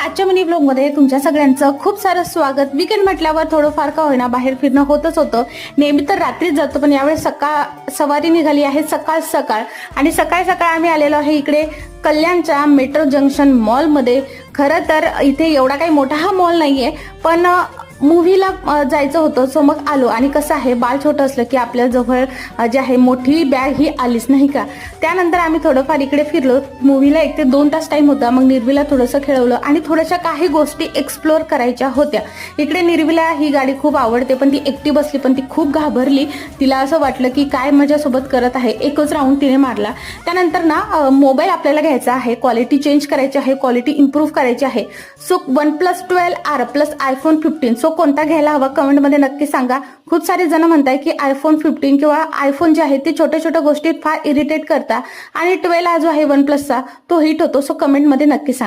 आजच्या मिनी ब्लॉगमध्ये तुमच्या सगळ्यांचं खूप सारं स्वागत। वीकेंड म्हटल्यावर थोडंफार का होईना बाहेर फिरणं होतच होतं। नेहमी तर रात्रीच जातो, पण यावेळेस सवारी निघाली आहे सकाळ आणि सकाळ आम्ही आलेलो आहे इकडे कल्याणच्या मेट्रो जंक्शन मॉल मध्ये। खरं तर इथे एवढा काही मोठा हा मॉल नाहीये, पण मूवीला जायचं होतं, सो मग आलो। आणि कसं आहे, बाळ छोटं असलं की आपल्या जवळ जे आहे मोठी बॅग ही आलीच नाही का। त्यानंतर आम्ही थोडंफार इकडे फिरलो। मूवीला 1 ते 2 तास टाइम होता, मग निर्वीला थोडंसं खेळवलं आणि थोड्याशा काही गोष्टी एक्सप्लोर करायच्या होत्या। इकडे निर्वीला ही गाडी खूप आवडते, पण ती एकटी बसली पण ती खूप घाबरली। तिला असं वाटलं की काय माझ्यासोबत करत आहे, एकच राऊंड तिने मारला। त्यानंतर ना मोबाईल आपल्याला घ्यायचा आहे, क्वालिटी चेंज करायची आहे, क्वालिटी इम्प्रूव्ह करायची आहे। So OnePlus 12R plus iPhone 15, so कोणता घ्यायला हवा कमेंटमध्ये नक्की सांगा। खूप सारे जण म्हणताय की iPhone 15 किंवा आयफोन जे आहे ते छोट्या गोष्टीत फार इरिटेट करता, आणि 12 जो आहे OnePlusचा तो हिट होतो। सो कमेंटमध्ये नक्की सांगा।